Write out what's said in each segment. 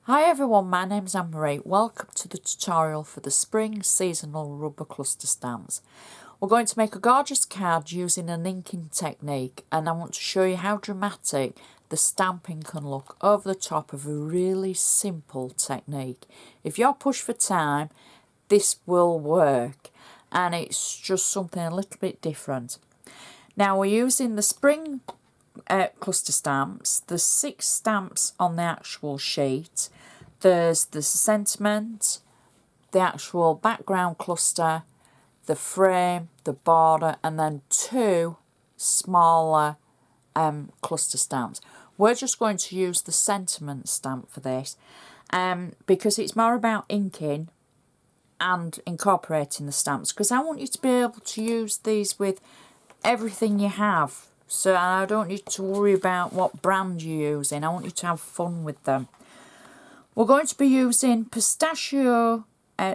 Hi everyone, my name's Anne-Marie. Welcome to the tutorial for the spring seasonal rubber cluster stamps. We're going to make a gorgeous card using an inking technique, and I want to show you how dramatic the stamping can look over the top of a really simple technique. If you're pushed for time, this will work, and it's just something a little bit different. Now we're using the spring cluster stamps. There's 6 stamps on the actual sheet. There's the sentiment, the actual background cluster, the frame, the border, and then 2 smaller cluster stamps. We're just going to use the sentiment stamp for this because it's more about inking and incorporating the stamps, because I want you to be able to use these with everything you have. So I don't need to worry about what brand you're using. I want you to have fun with them. We're going to be using pistachio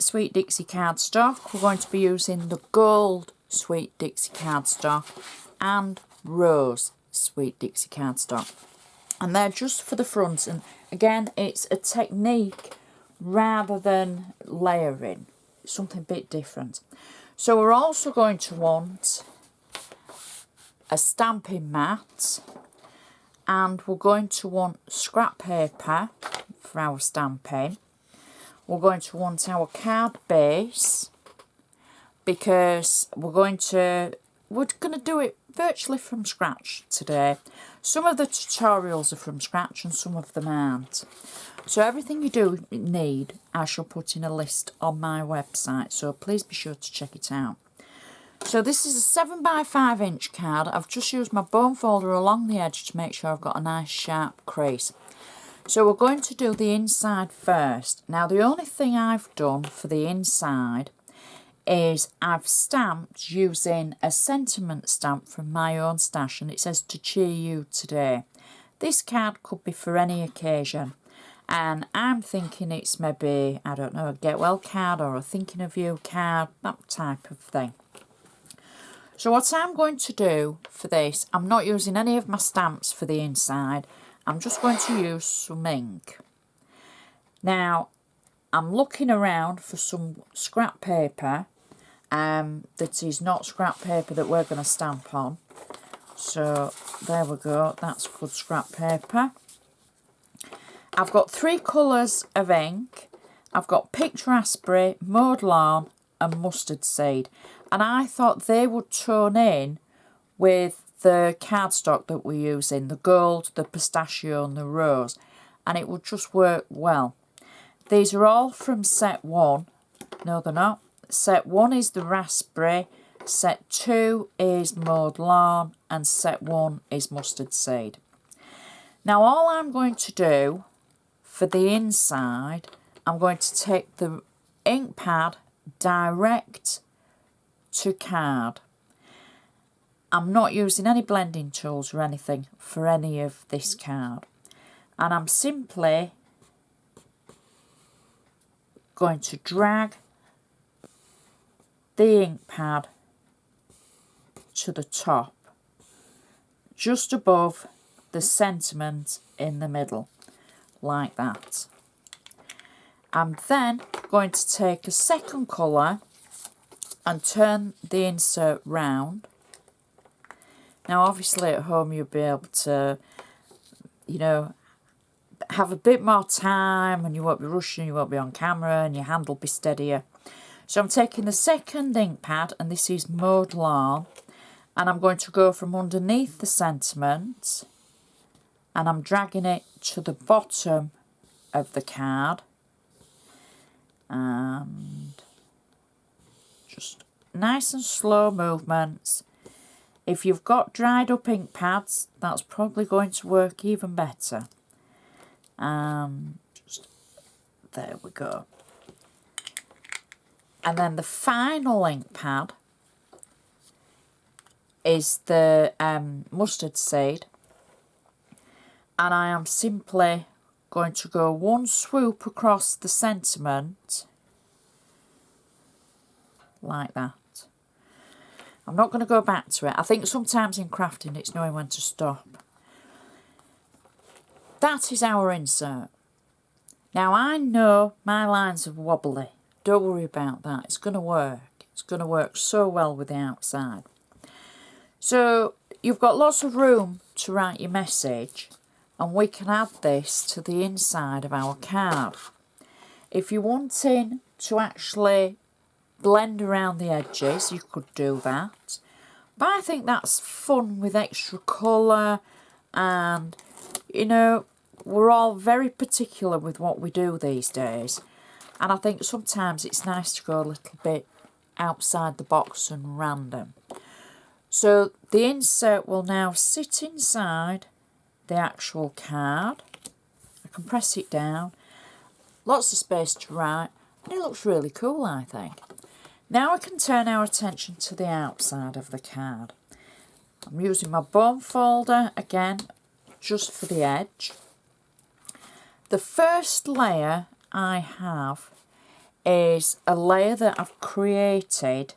Sweet Dixie cardstock. We're going to be using the gold Sweet Dixie cardstock and rose Sweet Dixie cardstock. And they're just for the front. And again, it's a technique rather than layering. It's something a bit different. So we're also going to want a stamping mat, and we're going to want scrap paper for our stamping. We're going to want our card base, because we're going to do it virtually from scratch today. Some of the tutorials are from scratch and some of them aren't. So everything you do need, I shall put in a list on my website, so please be sure to check it out. So this is a 7 by 5 inch card. I've just used my bone folder along the edge to make sure I've got a nice sharp crease. So we're going to do the inside first. Now the only thing I've done for the inside is I've stamped using a sentiment stamp from my own stash, and it says "to cheer you today." This card could be for any occasion, and I'm thinking it's maybe, I don't know, a get well card or a thinking of you card, that type of thing. So what I'm going to do for this, I'm not using any of my stamps for the inside. I'm just going to use some ink. Now, I'm looking around for some scrap paper that is not scrap paper that we're going to stamp on. So there we go, that's good scrap paper. I've got 3 colours of ink. I've got picked raspberry, mowed lawn and mustard seed. And I thought they would tone in with the cardstock that we're using, the gold, the pistachio and the rose, and it would just work well. These are all from set 1. No, they're not. Set 1 is the raspberry, set 2 is mowed lawn, and set 1 is mustard seed. Now all I'm going to do for the inside, I'm going to take the ink pad direct to card. I'm not using any blending tools or anything for any of this card, and I'm simply going to drag the ink pad to the top, just above the sentiment in the middle, like that. I'm then going to take a second colour and turn the insert round. Now obviously at home you'll be able to, you know, have a bit more time and you won't be rushing, you won't be on camera and your hand will be steadier. So I'm taking the second ink pad, and this is mowed lawn, and I'm going to go from underneath the sentiment and I'm dragging it to the bottom of the card, and just nice and slow movements. If you've got dried up ink pads, that's probably going to work even better. Just there we go. And then the final ink pad is the mustard seed, and I am simply going to go one swoop across the sentiment like that. I'm not going to go back to it. I think sometimes in crafting it's knowing when to stop. That is our insert. Now I know my lines are wobbly. Don't worry about that. It's going to work. It's going to work so well with the outside. So you've got lots of room to write your message, and we can add this to the inside of our card. If you're wanting to actually blend around the edges, you could do that. But I think that's fun with extra colour, and, you know, we're all very particular with what we do these days. And I think sometimes it's nice to go a little bit outside the box and random. So the insert will now sit inside the actual card. I can press it down. Lots of space to write. And it looks really cool, I think. Now we can turn our attention to the outside of the card. I'm using my bone folder again, just for the edge. The first layer I have is a layer that I've created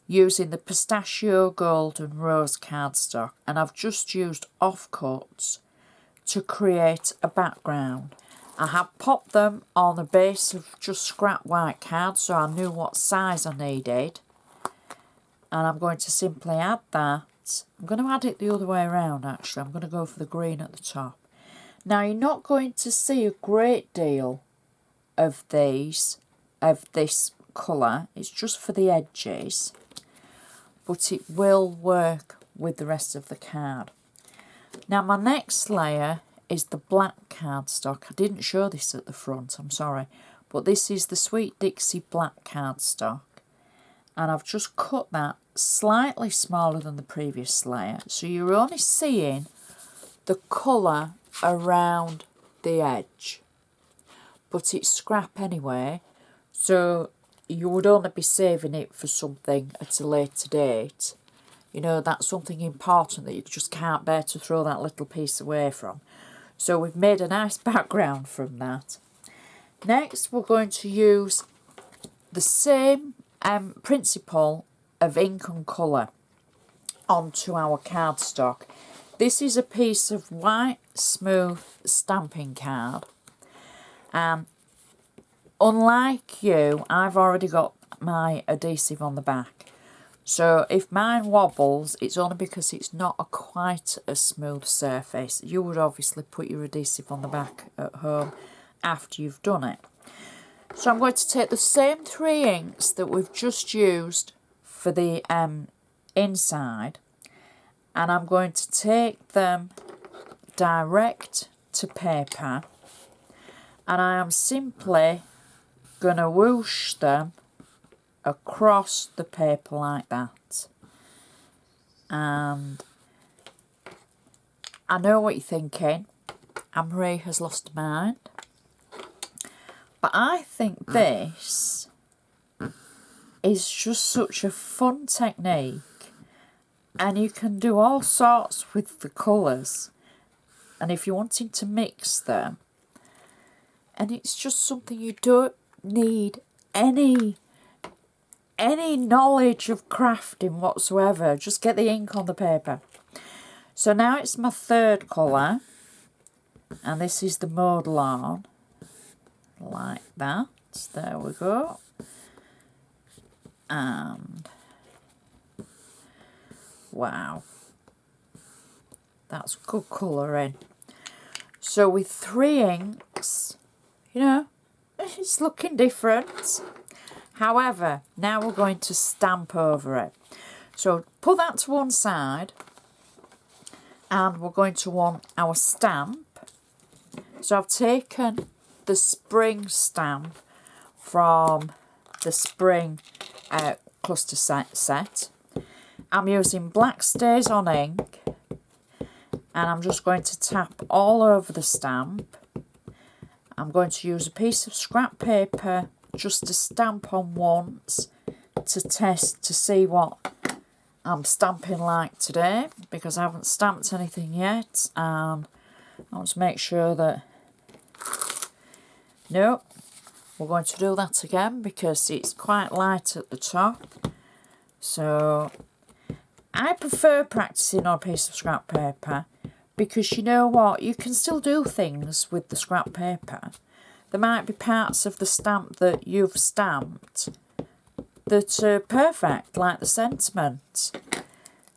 using the pistachio gold and rose cardstock, and I've just used offcuts to create a background. I have popped them on the base of just scrap white card so I knew what size I needed, and I'm going to simply add that. I'm going to add it the other way around actually. I'm going to go for the green at the top. Now you're not going to see a great deal of this colour, it's just for the edges, but it will work with the rest of the card. Now my next layer is the black cardstock. I didn't show this at the front, I'm sorry, but this is the Sweet Dixie black cardstock, and I've just cut that slightly smaller than the previous layer, so you're only seeing the colour around the edge, but it's scrap anyway, so you would only be saving it for something at a later date. You know, that's something important that you just can't bear to throw that little piece away from. So we've made a nice background from that. Next we're going to use the same principle of ink and colour onto our cardstock. This is a piece of white smooth stamping card, and unlike you, I've already got my adhesive on the back. So if mine wobbles, it's only because it's not quite a smooth surface. You would obviously put your adhesive on the back at home after you've done it. So I'm going to take the same 3 inks that we've just used for the inside, and I'm going to take them direct to paper, and I am simply going to whoosh them across the paper like that. And I know what you're thinking, Anne-Marie has lost her mind, but I think this is just such a fun technique, and you can do all sorts with the colours, and if you're wanting to mix them, and it's just something you don't need any knowledge of crafting whatsoever. Just get the ink on the paper. So now it's my 3rd colour, and this is the mode lawn, like that. There we go. And wow, that's good colouring. So with 3 inks, you know, it's looking different. However, now we're going to stamp over it. So put that to one side, and we're going to want our stamp. So I've taken the spring stamp from the spring cluster set. I'm using black stays on ink, and I'm just going to tap all over the stamp. I'm going to use a piece of scrap paper just to stamp on once to test to see what I'm stamping like today, because I haven't stamped anything yet, and I want to make sure that, nope, we're going to do that again because it's quite light at the top. So I prefer practicing on a piece of scrap paper, because you know what, you can still do things with the scrap paper. there might be parts of the stamp that you've stamped that are perfect, like the sentiment.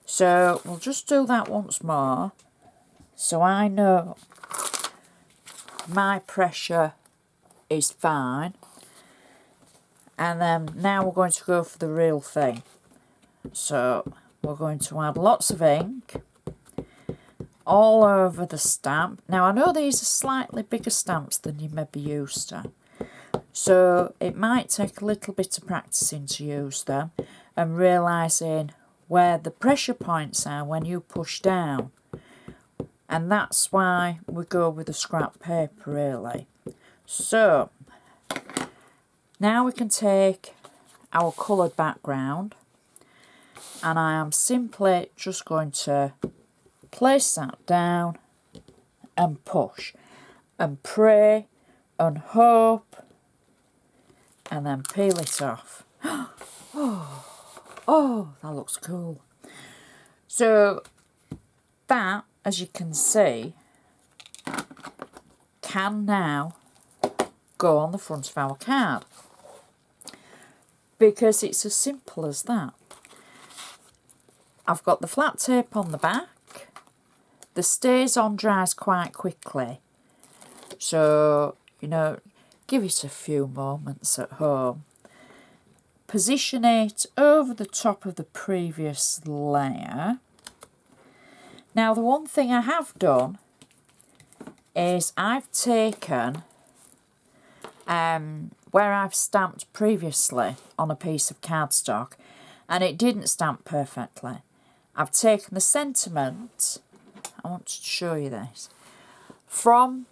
So we'll just do that once more, so I know my pressure is fine. And then now we're going to go for the real thing. So we're going to add lots of ink all over the stamp. Now I know these are slightly bigger stamps than you may be used to, so it might take a little bit of practicing to use them and realising where the pressure points are when you push down. And that's why we go with the scrap paper, really. So now we can take our coloured background, and I am simply just going to place that down and push and pray and hope, and then peel it off. Oh, that looks cool. So that, as you can see, can now go on the front of our card, because it's as simple as that. I've got the flat tape on the back. The stays on dries quite quickly, so, you know, give it a few moments at home. Position it over the top of the previous layer. Now, the one thing I have done is I've taken where I've stamped previously on a piece of cardstock and it didn't stamp perfectly. I've taken the sentiment, I want to show you this, from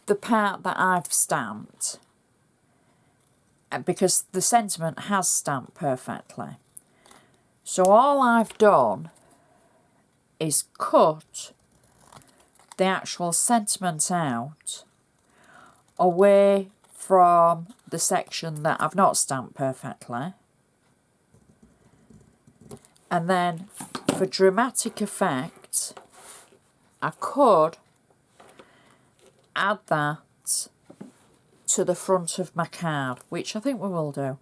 the part that I've stamped, because the sentiment has stamped perfectly. So all I've done is cut the actual sentiment out away from the section that I've not stamped perfectly. And then for dramatic effect, I could add that to the front of my card, which I think we will do.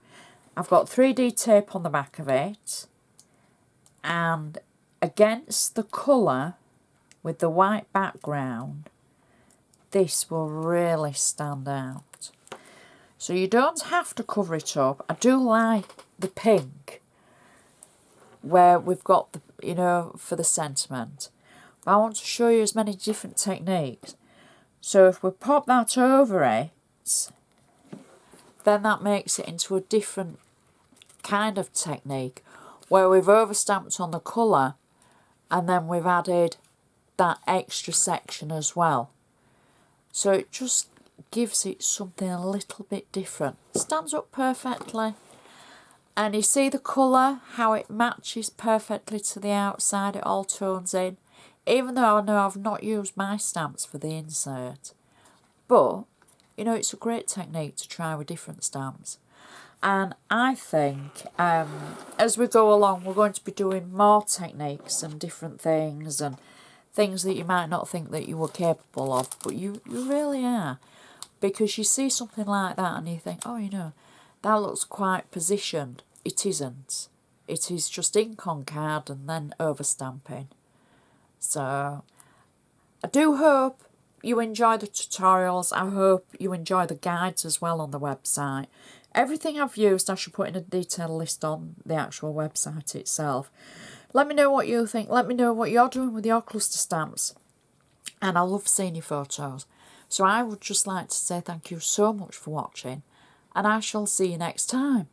I've got 3D tape on the back of it, and against the colour with the white background, this will really stand out. So you don't have to cover it up. I do like the pink where we've got the, you know, for the sentiment. But I want to show you as many different techniques. So if we pop that over it, then that makes it into a different kind of technique where we've overstamped on the colour and then we've added that extra section as well. So it just gives it something a little bit different. Stands up perfectly. And you see the colour, how it matches perfectly to the outside, it all tones in. Even though I know I've not used my stamps for the insert. But, you know, it's a great technique to try with different stamps. And I think as we go along, we're going to be doing more techniques and different things and things that you might not think that you were capable of, but you really are. Because you see something like that and you think, oh, you know, that looks quite positioned. It isn't. It is just ink on card and then overstamping. So I do hope you enjoy the tutorials. I hope you enjoy the guides as well on the website. Everything I've used I should put in a detailed list on the actual website itself. Let me know what you think. Let me know what you're doing with your cluster stamps. And I love seeing your photos. So I would just like to say thank you so much for watching. And I shall see you next time.